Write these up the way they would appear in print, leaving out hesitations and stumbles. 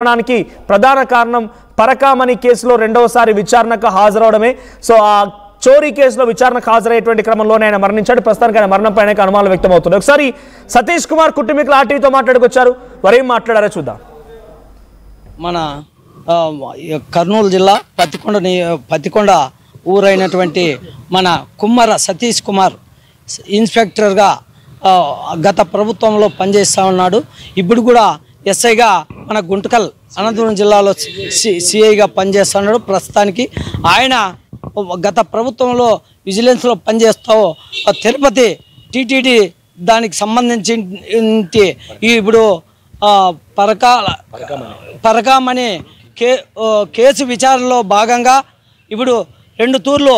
మరణానికి ప్రధాన కారణం పరకామణి కేసులో రెండవసారి విచారణకు హాజరవడమే. సో ఆ చోరీ కేసులో విచారణకు హాజరయ్యేటువంటి క్రమంలోనే ఆయన మరణించాడు. ప్రస్తుతానికి ఆయన మరణంపై అనుమానాలు వ్యక్తమవుతున్నాయి. ఒకసారి సతీష్ కుమార్ కుటుంబీకులు ఆర్టీవీతో మాట్లాడుకొచ్చారు. వారేం మాట్లాడారో చూద్దాం. మన కర్నూలు జిల్లా పత్తికొండ ఊరైనటువంటి మన కుమ్మర సతీష్ కుమార్ ఇన్స్పెక్టర్గా గత ప్రభుత్వంలో పనిచేస్తూ ఉన్నాడు. ఇప్పుడు కూడా ఎస్ఐగా మన గుంటకల్ అనంతపురం జిల్లాలో సిఐగా పనిచేస్తున్నాడు. ప్రస్తుతానికి ఆయన గత ప్రభుత్వంలో విజిలెన్స్లో పనిచేస్తూ తిరుపతి టీటీడీ దానికి సంబంధించి ఇప్పుడు పరకామణి కేసు విచారణలో భాగంగా ఇప్పుడు 2 తూర్లు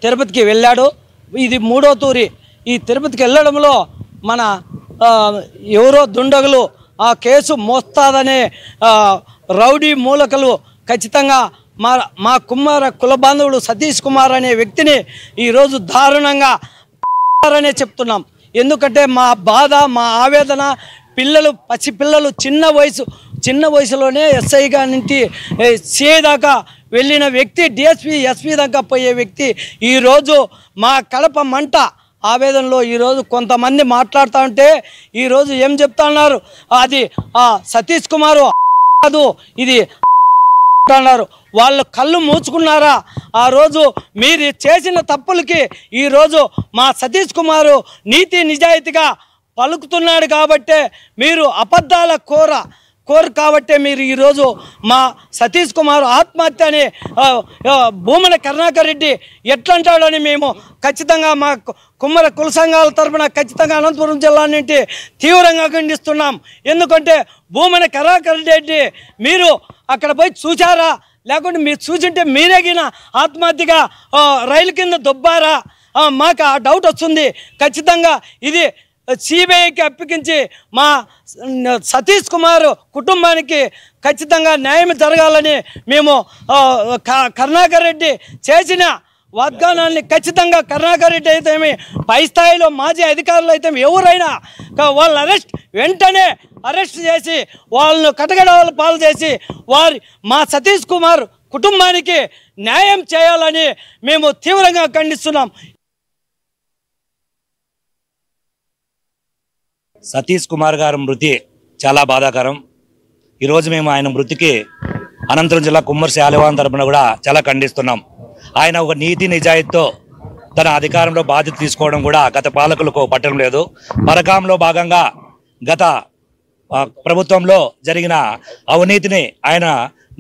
తిరుపతికి వెళ్ళాడు. ఇది 3వ తూరి. ఈ తిరుపతికి వెళ్ళడంలో మన ఎవరో దుండగులు ఆ కేసు మోస్తాదనే రౌడీ మూలకలు ఖచ్చితంగా మా కుమార కుల బాంధవుడు సతీష్ కుమార్ అనే వ్యక్తిని ఈరోజు దారుణంగా అనే చెప్తున్నాం. ఎందుకంటే మా బాధ, మా ఆవేదన, పసిపిల్లలు చిన్న వయసులోనే ఎస్ఐగా నుంచి సిఐ దాకా వెళ్ళిన వ్యక్తి, డిఎస్పీ ఎస్పీ దాకా పోయే వ్యక్తి ఈరోజు మా కడప మంట ఆవేదనలో ఈరోజు కొంతమంది మాట్లాడుతూ ఉంటే ఈరోజు ఏం చెప్తా ఉన్నారు, అది సతీష్ కుమారు కాదు ఇది అన్నారు. వాళ్ళు కళ్ళు మూచుకున్నారా? ఆ రోజు మీరు చేసిన తప్పులకి ఈరోజు మా సతీష్ కుమారు నీతి నిజాయితీగా పలుకుతున్నాడు కాబట్టే మీరు అబద్ధాల కోరు కాబట్టే మీరు ఈరోజు మా సతీష్ కుమార్ ఆత్మహత్య అని భూమన కరుణాకర్ రెడ్డి ఎట్లంటాడని మేము ఖచ్చితంగా మా కుమ్మర కుల సంఘాల తరఫున ఖచ్చితంగా అనంతపురం జిల్లా నుండి తీవ్రంగా ఖండిస్తున్నాం. ఎందుకంటే భూమన కరుణాకర్ రెడ్డి మీరు అక్కడ పోయి చూచారా? లేకుంటే మీరు చూసింటే మీరేగిన ఆత్మహత్యగా రైలు కింద దొబ్బారా? మాకు ఆ డౌట్ వస్తుంది. ఖచ్చితంగా ఇది సిబిఐకి అప్పగించి మా సతీష్ కుమార్ కుటుంబానికి ఖచ్చితంగా న్యాయం జరగాలని మేము కరుణాకర్ రెడ్డి చేసిన వాగ్దానాన్ని ఖచ్చితంగా కరుణాకర్ రెడ్డి అయితే పై స్థాయిలో మాజీ అధికారులు అయితే ఎవరైనా వాళ్ళ వెంటనే అరెస్ట్ చేసి వాళ్ళను కటకడాల పాలు చేసి మా సతీష్ కుమార్ కుటుంబానికి న్యాయం చేయాలని మేము తీవ్రంగా ఖండిస్తున్నాం. సతీష్ కుమార్ గారి మృతి చాలా బాధాకరం. ఈరోజు మేము ఆయన మృతికి అనంతపురం జిల్లా కుమ్మరి శాలివాన్ తరపున కూడా చాలా ఖండిస్తున్నాం. ఆయన ఒక నీతి నిజాయితీతో తన అధికారంలో బాధ్యత తీసుకోవడం కూడా గత పాలకులకు పట్టడం లేదు. పరకాంలో భాగంగా గత ప్రభుత్వంలో జరిగిన అవినీతిని ఆయన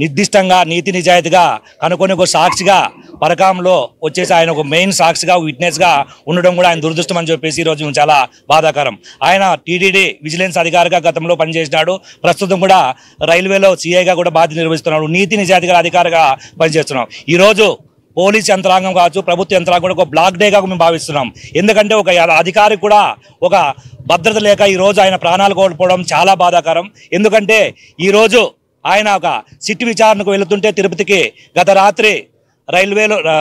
నిర్దిష్టంగా నీతి నిజాయితీగా కనుకొని ఒక సాక్షిగా పరకాంలో వచ్చేసి ఆయన ఒక మెయిన్ సాక్షిగా విట్నెస్గా ఉండడం కూడా ఆయన దురదృష్టం అని చెప్పేసి ఈరోజు చాలా బాధాకరం. ఆయన టీటీడీ విజిలెన్స్ అధికారిగా గతంలో పనిచేసినాడు. ప్రస్తుతం కూడా రైల్వేలో సిఐగా కూడా బాధ్యత నిర్వహిస్తున్నాడు. నీతి నిజాయితీగా అధికారిగా పనిచేస్తున్నాం. ఈరోజు పోలీస్ యంత్రాంగం కావచ్చు, ప్రభుత్వ యంత్రాంగం కూడా ఒక బ్లాక్ డేగా మేము భావిస్తున్నాం. ఎందుకంటే ఒక అధికారికి కూడా ఒక భద్రత లేక ఈరోజు ఆయన ప్రాణాలు కోల్పోవడం చాలా బాధాకరం. ఎందుకంటే ఈరోజు ఆయన ఒక సిట్ విచారణకు వెళుతుంటే తిరుపతికి గత రాత్రి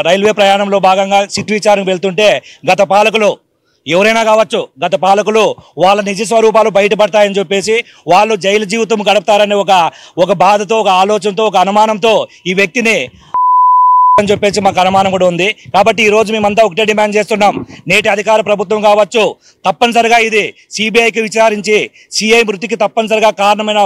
రైల్వే ప్రయాణంలో భాగంగా సిట్ విచారణకు వెళ్తుంటే గత పాలకులు ఎవరైనా కావచ్చు, గత పాలకులు వాళ్ళ నిజ స్వరూపాలు బయటపడతాయని చెప్పేసి వాళ్ళు జైలు జీవితం గడుపుతారనే ఒక బాధతో, ఒక ఆలోచనతో, ఒక అనుమానంతో ఈ వ్యక్తిని అని చెప్పేసి మాకు అనుమానం కూడా ఉంది. కాబట్టి ఈ రోజు మేమంతా ఒకటే డిమాండ్ చేస్తున్నాం. నేటి అధికార ప్రభుత్వం కావచ్చు, తప్పనిసరిగా ఇది సిబిఐకి విచారించి సిఐ మృతికి తప్పనిసరిగా కారణమైన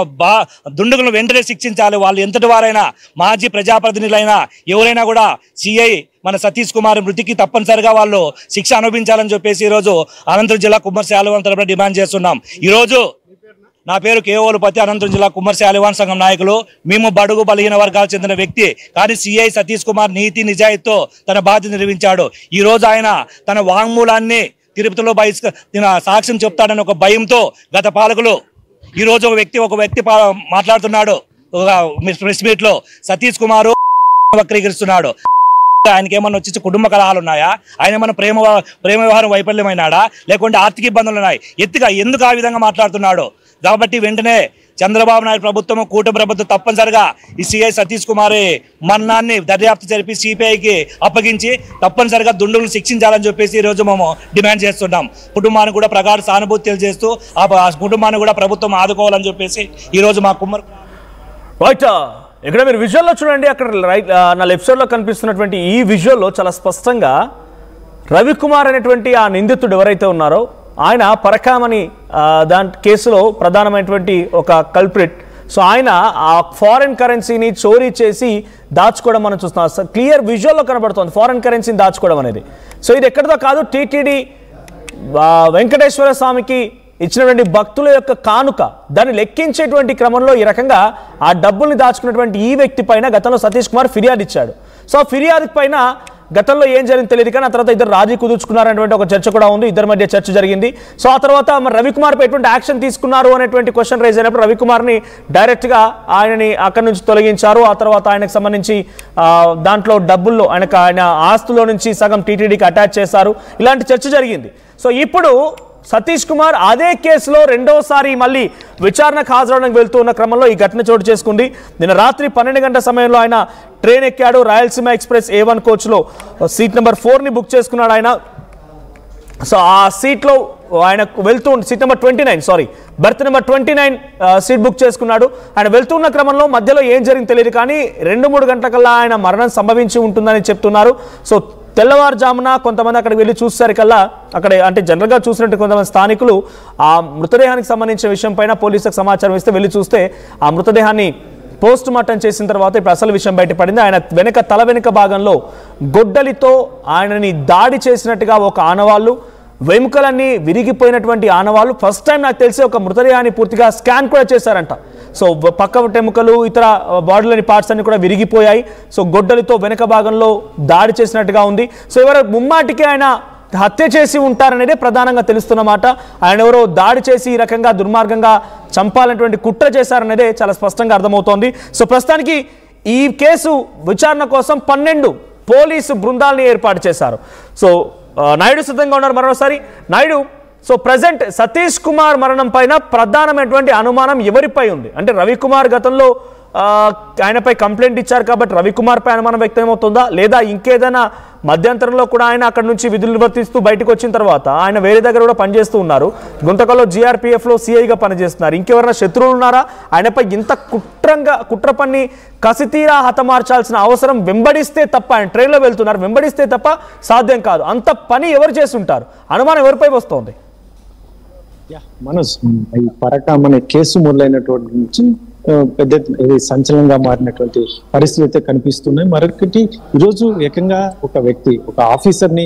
దుండగులను వెంటనే శిక్షించాలి. వాళ్ళు ఎంతటి వారైనా, మాజీ ప్రజాప్రతినిధులైనా ఎవరైనా కూడా సిఐ మన సతీష్ కుమార్ మృతికి తప్పనిసరిగా వాళ్ళు శిక్ష అనుభవించాలని చెప్పేసి ఈరోజు అనంతపురం జిల్లా కుమ్మరి శాలివాన్ తరపున డిమాండ్ చేస్తున్నాం. ఈరోజు నా పేరు కేవోలుపతి, అనంతపురం జిల్లా కుమ్మరి శాలివాన్ సంఘం నాయకులు. మేము బడుగు బలహీన వర్గాలకు చెందిన వ్యక్తి, కానీ సిఐ సతీష్ కుమార్ నీతి నిజాయితీతో తన బాధ్యత నిర్వహించాడు. ఈ రోజు ఆయన తన వాంగ్మూలాన్ని తిరుపతిలో సాక్ష్యం చెప్తాడని ఒక భయంతో గత పాలకులు ఈరోజు ఒక వ్యక్తి మాట్లాడుతున్నాడు ప్రెస్ మీట్ లో, సతీష్ కుమార్ వక్రీకరిస్తున్నాడు. ఆయనకి ఏమన్నా వచ్చి కుటుంబ కలహాలు ఉన్నాయా? ఆయన ఏమన్నా ప్రేమ వ్యవహారం వైఫల్యమైనాడా? లేకుంటే ఆర్థిక ఇబ్బందులు ఉన్నాయి? ఎందుకు ఆ విధంగా మాట్లాడుతున్నాడు? కాబట్టి వెంటనే చంద్రబాబు నాయుడు ప్రభుత్వం, కూటమి ప్రభుత్వం తప్పనిసరిగా ఈ సిఐ సతీష్ కుమార్ మరణాన్ని దర్యాప్తు జరిపి సిపిఐకి అప్పగించి తప్పనిసరిగా దుండగులను శిక్షించాలని చెప్పేసి ఈరోజు మేము డిమాండ్ చేస్తున్నాం. కుటుంబానికి కూడా ప్రగాఢ సానుభూతి తెలియజేస్తూ ఆ కుటుంబాన్ని కూడా ప్రభుత్వం ఆదుకోవాలని చెప్పేసి ఈరోజు మా కుమ్మరి రైట్, ఇక్కడ మీరు విజువల్లో చూడండి, అక్కడ రైట్ నా లెఫ్ట్ సైడ్లో కనిపిస్తున్నటువంటి ఈ విజువల్లో చాలా స్పష్టంగా రవికుమార్ అనేటువంటి ఆ నిందితుడు ఎవరైతే ఉన్నారో ఆయన పరకామణి దాని కేసులో ప్రధానమైనటువంటి ఒక కల్ప్రిట్. సో ఆయన ఆ ఫారెన్ కరెన్సీని చోరీ చేసి దాచుకోవడం మనం చూస్తున్నాం. క్లియర్ విజువల్లో కనబడుతుంది ఫారెన్ కరెన్సీని దాచుకోవడం అనేది. సో ఇది ఎక్కడిదో కాదు, టీటీడీ వెంకటేశ్వర స్వామికి ఇచ్చినటువంటి భక్తుల యొక్క కానుక, దాన్ని లెక్కించేటువంటి క్రమంలో ఈ రకంగా ఆ డబ్బుల్ని దాచుకున్నటువంటి ఈ వ్యక్తి పైన గతంలో సతీష్ కుమార్ ఫిర్యాదు ఇచ్చాడు. సో ఫిర్యాదు పైన గతంలో ఏం జరిగింది తెలియదు, కానీ ఆ తర్వాత ఇద్దరు రాజీ కుదుర్చుకున్నారనేటువంటి ఒక చర్చ కూడా ఉంది, ఇద్దరి మధ్య చర్చ జరిగింది. సో ఆ తర్వాత మరి రవికుమార్పై ఎటువంటి యాక్షన్ తీసుకున్నారు అనేటువంటి క్వశ్చన్ రైజ్ అయినప్పుడు రవికుమార్ని డైరెక్ట్గా ఆయనని అక్కడి నుంచి తొలగించారు. ఆ తర్వాత ఆయనకు సంబంధించి దాంట్లో డబ్బుల్లో ఆయన ఆస్తులో నుంచి సగం టీటీడీకి అటాచ్ చేశారు. ఇలాంటి చర్చ జరిగింది. సో ఇప్పుడు సతీష్ కుమార్ అదే కేసులో రెండోసారి మళ్ళీ విచారణకు హాజరవడానికి వెళ్తూ ఉన్న క్రమంలో ఈ ఘటన చోటు చేసుకుంది. నిన్న రాత్రి 12 గంటల సమయంలో ఆయన ట్రైన్ ఎక్కాడు. రాయలసీమ ఎక్స్ప్రెస్ A1 కోచ్లో సీట్ నెంబర్ 4ని బుక్ చేసుకున్నాడు ఆయన. సో ఆ సీట్లో ఆయన వెళ్తూ seat number 29 berth number 29 seat book చేసుకున్నాడు. ఆయన వెళ్తున్న క్రమంలో మధ్యలో ఏం జరిగింది తెలియదు, కానీ 2-3 గంటలకల్లా ఆయన మరణం సంభవించి ఉంటుందని చెప్తున్నారు. సో తెల్లవారుజామున కొంతమంది అక్కడికి వెళ్ళి చూసేసరికల్లా అక్కడ అంటే జనరల్గా చూసినట్టు కొంతమంది స్థానికులు ఆ మృతదేహానికి సంబంధించిన విషయం పైన పోలీసులకు సమాచారం ఇస్తే వెళ్ళి చూస్తే ఆ మృతదేహాన్ని పోస్ట్ మార్టం చేసిన తర్వాత ఇప్పుడు అసలు విషయం బయటపడింది. ఆయన తల వెనుక భాగంలో గొడ్డలితో ఆయనని దాడి చేసినట్టుగా ఒక ఆనవాళ్ళు, వెముకలన్నీ విరిగిపోయినటువంటి ఆనవాళ్ళు. ఫస్ట్ టైం నాకు తెలిసి ఒక మృతదేహాన్ని పూర్తిగా స్కాన్ కూడా చేశారంట. సో పక్క ఎముకలు ఇతర బాడీలోని పార్ట్స్ అన్ని కూడా విరిగిపోయాయి. సో గొడ్డలితో వెనక భాగంలో దాడి చేసినట్టుగా ఉంది. సో ఎవరో ముమ్మాటికి ఆయన హత్య చేసి ఉంటారనేదే ప్రధానంగా తెలుస్తున్నమాట. ఆయన ఎవరో దాడి చేసి ఈ రకంగా దుర్మార్గంగా చంపాలనేటువంటి కుట్ర చేశారనేదే చాలా స్పష్టంగా అర్థమవుతోంది. సో ప్రస్తుతానికి ఈ కేసు విచారణ కోసం 12 పోలీసు బృందాలని ఏర్పాటు చేశారు. సో నాయుడు సిద్ధంగా ఉన్నారు మరోసారి. నాయుడు, సో ప్రజెంట్ సతీష్ కుమార్ మరణం పైన ప్రధానమైనటువంటి అనుమానం ఎవరిపై ఉంది? అంటే రవికుమార్ గతంలో ఆయనపై కంప్లైంట్ ఇచ్చారు కాబట్టి రవికుమార్ పై అనుమానం వ్యక్తమవుతుందా, లేదా ఇంకేదైనా మధ్యంతరంలో కూడా ఆయన అక్కడ నుంచి విధులు నిర్వర్తిస్తూ బయటకు వచ్చిన తర్వాత ఆయన వేరే దగ్గర కూడా పనిచేస్తూ ఉన్నారు, గుంతకల్లో GRPFలో CIగా పనిచేస్తున్నారు, ఇంకెవరైనా శత్రువులు ఉన్నారా? ఆయనపై ఇంత కుట్ర పన్ని కసితీరా హతమార్చాల్సిన అవసరం వెంబడిస్తే తప్ప, ఆయన ట్రైన్లో వెళ్తున్నారు, వెంబడిస్తే తప్ప సాధ్యం కాదు. అంత పని ఎవరు చేస్తుంటారు? అనుమానం ఎవరిపై వస్తోంది? మనోజ్, ఈ పరకామణి కేసు మొదలైనటువంటి నుంచి పెద్ద సంచలనంగా మారినటువంటి పరిస్థితులు అయితే కనిపిస్తున్నాయి. మరొకటి, ఈరోజు ఏకంగా ఒక వ్యక్తి, ఒక ఆఫీసర్ ని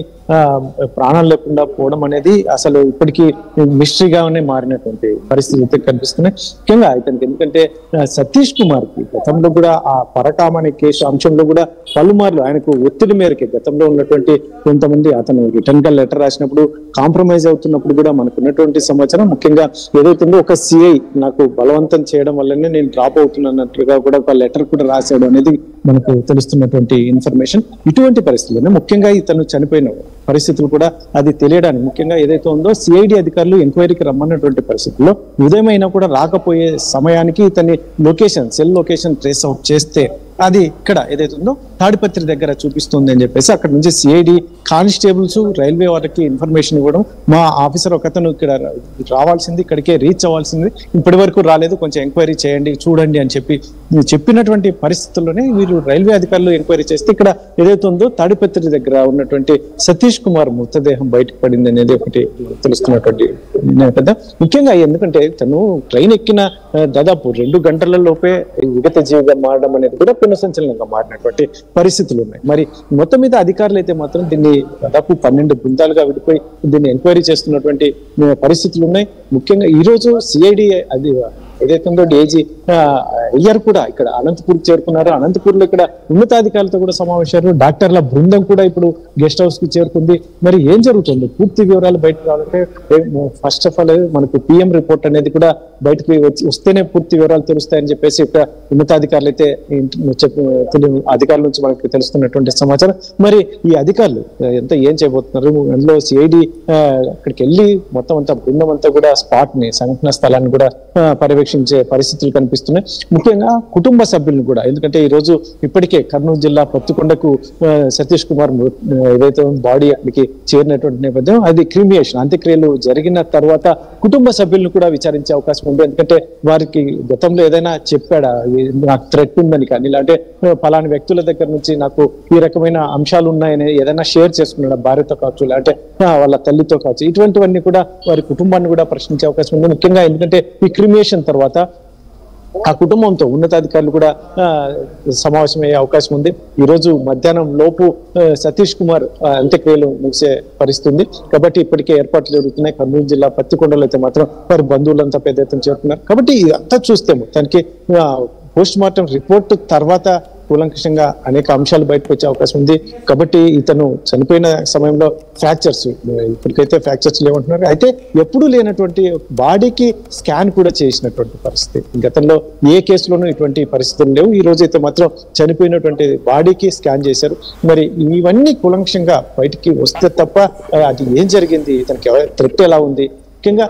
ప్రాణాలు లేకుండా పోవడం అనేది అసలు ఇప్పటికీ మిస్టరీగానే మారినటువంటి పరిస్థితులు అయితే కనిపిస్తున్నాయి. ముఖ్యంగా ఇతనికి ఎందుకంటే సతీష్ కుమార్ కి గతంలో కూడా ఆ పరకామణి కేసు అంశంలో కూడా పలుమార్లు ఆయనకు ఒత్తిడి మేరకి గతంలో ఉన్నటువంటి కొంతమంది అతను రిటర్న్ గా లెటర్ రాసినప్పుడు కాంప్రమైజ్ అవుతున్నప్పుడు కూడా మనకు ఉన్నటువంటి సమాచారం, ముఖ్యంగా ఏదైతుందో ఒక CI నాకు బలవంతం చేయడం వల్లనే నేను డ్రాప్ అవుతున్నట్టుగా కూడా ఒక లెటర్ కూడా రాశాడు అనేది మనకు తెలుస్తున్నటువంటి ఇన్ఫర్మేషన్. ఇటువంటి పరిస్థితుల్లోనే ముఖ్యంగా ఇతను చనిపోయిన పరిస్థితులు కూడా అది తెలియడానికి ముఖ్యంగా ఏదైతే ఉందో CID అధికారులు ఎంక్వైరీకి రమ్మన్నటువంటి పరిస్థితుల్లో ఉదయం అయినా కూడా రాకపోయే సమయానికి ఇతని సెల్ లొకేషన్ ట్రేస్ అవుట్ చేస్తే అది ఇక్కడ ఏదైతే ఉందో తాడిపత్రి దగ్గర చూపిస్తుంది అని చెప్పేసి అక్కడ నుంచి CID కానిస్టేబుల్స్ రైల్వే వారికి ఇన్ఫర్మేషన్ ఇవ్వడం, మా ఆఫీసర్ ఒకతను ఇక్కడ రావాల్సింది, ఇక్కడికే రీచ్ అవ్వాల్సింది, ఇప్పటి వరకు రాలేదు, కొంచెం ఎంక్వైరీ చేయండి చూడండి అని చెప్పినటువంటి పరిస్థితుల్లోనే వీరు రైల్వే అధికారులు ఎంక్వైరీ చేస్తే ఇక్కడ ఏదైతే ఉందో తాడిపత్రి దగ్గర ఉన్నటువంటి సతీష్ కుమార్ మృతదేహం బయటకు పడింది అనేది ఒకటి తెలుస్తున్నటువంటి పెద్ద. ముఖ్యంగా ఎందుకంటే తను ట్రైన్ ఎక్కిన దాదాపు 2 గంటల లోపే విగత జీవిగా మారడం అనేది కూడా సంచలనంగా మారినటువంటి పరిస్థితులు ఉన్నాయి. మరి మొత్తం మీద అధికారులు అయితే మాత్రం దీన్ని దాదాపు 12 బృందాలుగా విడిపోయి దీన్ని ఎంక్వైరీ చేస్తున్నటువంటి పరిస్థితులు ఉన్నాయి. ముఖ్యంగా ఈ రోజు CID అది ఏదైతే ఉందో DIG అయ్యారు కూడా ఇక్కడ అనంతపూర్ చేరుకున్నారు. అనంతపూర్ లో ఇక్కడ ఉన్నతాధికారులతో కూడా సమావేశాలు, డాక్టర్ల బృందం కూడా ఇప్పుడు గెస్ట్ హౌస్ కి చేరుకుంది. మరి ఏం జరుగుతుంది పూర్తి వివరాలు బయటకు రావాలంటే ఫస్ట్ ఆఫ్ ఆల్ మనకు PM రిపోర్ట్ అనేది కూడా బయటకు వస్తేనే పూర్తి వివరాలు తెలుస్తాయని చెప్పేసి ఇక్కడ ఉన్నతాధికారులు అయితే అధికారుల నుంచి మనకి తెలుస్తున్నటువంటి సమాచారం. మరి ఈ అధికారులు ఏం చేయబోతున్నారు, అందులో CID అక్కడికి వెళ్ళి మొత్తం అంతా బృందం అంతా కూడా స్పాట్ ని సంఘటన స్థలాన్ని కూడా పర్యవేక్షణ ఆకాంక్షించే పరిస్థితులు కనిపిస్తున్నాయి. ముఖ్యంగా కుటుంబ సభ్యులను కూడా, ఎందుకంటే ఈరోజు ఇప్పటికే కర్నూలు జిల్లా పత్తికొండకు సతీష్ కుమార్ ఏదైతే బాడీ అక్కడికి చేరినటువంటి నేపథ్యం, అది క్రిమియేషన్ అంత్యక్రియలు జరిగిన తర్వాత కుటుంబ సభ్యులను కూడా విచారించే అవకాశం ఉంది. ఎందుకంటే వారికి గతంలో ఏదైనా చెప్పాడా, నాకు థ్రెట్ ఉందని కానీ, లేదంటే పలాని వ్యక్తుల దగ్గర నుంచి నాకు ఈ రకమైన అంశాలు ఉన్నాయని ఏదైనా షేర్ చేసుకున్నాడు భార్యతో కావచ్చు, లేదంటే వాళ్ళ తల్లితో కావచ్చు, ఇటువంటివన్నీ కూడా వారి కుటుంబాన్ని కూడా ప్రశ్నించే అవకాశం ఉంది. ముఖ్యంగా ఎందుకంటే ఈ క్రిమియేషన్ తర్వాత ఆ కుటుంబంతో ఉన్నతాధికారులు కూడా సమావేశమయ్యే అవకాశం ఉంది. ఈ రోజు మధ్యాహ్నం లోపు సతీష్ కుమార్ అంత్యక్రియలు ముగిసే పరిస్థితుంది. కాబట్టి ఇప్పటికే ఏర్పాట్లు జరుగుతున్నాయి. కర్నూలు జిల్లా పత్తికొండలో అయితే మాత్రం వారి బంధువులంతా పెద్ద ఎత్తున చేరుతున్నారు. కాబట్టి ఇదంతా చూస్తే మొత్తానికి పోస్ట్ మార్టం రిపోర్ట్ తర్వాత కూలంకషంగా అనేక అంశాలు బయటకు వచ్చే అవకాశం ఉంది. కాబట్టి ఇతను చనిపోయిన సమయంలో ఫ్రాక్చర్స్, ఇప్పటికైతే ఫ్రాక్చర్స్ లేవంటున్నారు. అయితే ఎప్పుడు లేనటువంటి బాడీకి స్కాన్ కూడా చేసినటువంటి పరిస్థితి, గతంలో ఏ కేసులోనూ ఇటువంటి పరిస్థితులు లేవు. ఈ రోజు అయితే మాత్రం చనిపోయినటువంటి బాడీకి స్కాన్ చేశారు. మరి ఇవన్నీ కూలంకషంగా బయటికి వస్తే తప్ప అది ఏం జరిగింది, ఇతనికి థ్రెట్ ఎలా ఉంది, ముఖ్యంగా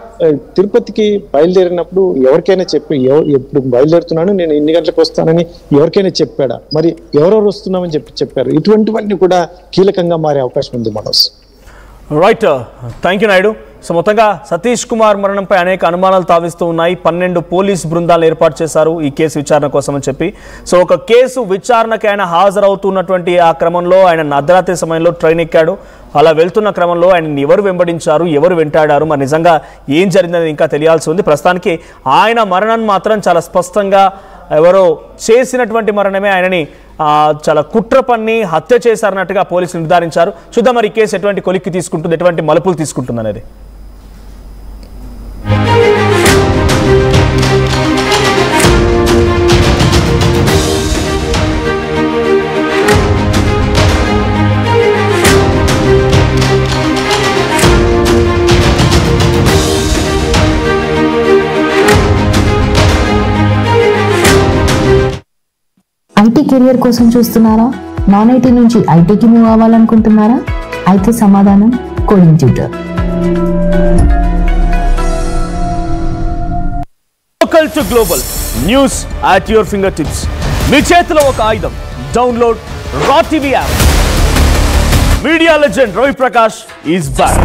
తిరుపతికి బయలుదేరినప్పుడు ఎవరికైనా చెప్పి, ఎప్పుడు బయలుదేరుతున్నాను నేను ఇన్ని గంటలకు వస్తానని ఎవరికైనా చెప్పాడా, మరి ఎవరెవరు వస్తున్నామని చెప్పారు, ఇటువంటివన్నీ కూడా కీలకంగా మారే అవకాశం ఉంది. Manoj right, thank you Naidu. So మొత్తంగా సతీష్ కుమార్ మరణంపై అనేక అనుమానాలు తావిస్తూ ఉన్నాయి. 12 పోలీస్ బృందాలు ఏర్పాటు చేశారు ఈ కేసు విచారణ కోసం అని చెప్పి. సో ఒక కేసు విచారణకు ఆయన హాజరవుతున్నటువంటి ఆ క్రమంలో ఆయన అర్ధరాత్రి సమయంలో ట్రైన్ ఎక్కాడు. అలా వెళ్తున్న క్రమంలో ఆయన ఎవరు వెంబడించారు, ఎవరు వెంటాడారు, మరి నిజంగా ఏం జరిగిందని ఇంకా తెలియాల్సి ఉంది. ప్రస్తుతానికి ఆయన మరణాన్ని మాత్రం చాలా స్పష్టంగా ఎవరో చేసినటువంటి మరణమే, ఆయనని చాలా కుట్ర పన్ని హత్య చేశారన్నట్టుగా పోలీసులు నిర్ధారించారు. చూద్దాం మరి ఈ కేసు ఎటువంటి కొలిక్కి తీసుకుంటుంది, ఎటువంటి మలుపులు తీసుకుంటుంది అనేది. ఐటీ కెరియర్ కోసం చూస్తున్నారా? నాన్ ఐటీ నుంచి ఐటీకి మూవ్ అవ్వాలనుకుంటున్నారా? అయితే సమాధానం coding tutor. Local to global news at your fingertips. మీ చేతిలో ఒక ఆయుధం. Download Raw TV app. Media legend Ravi Prakash is back.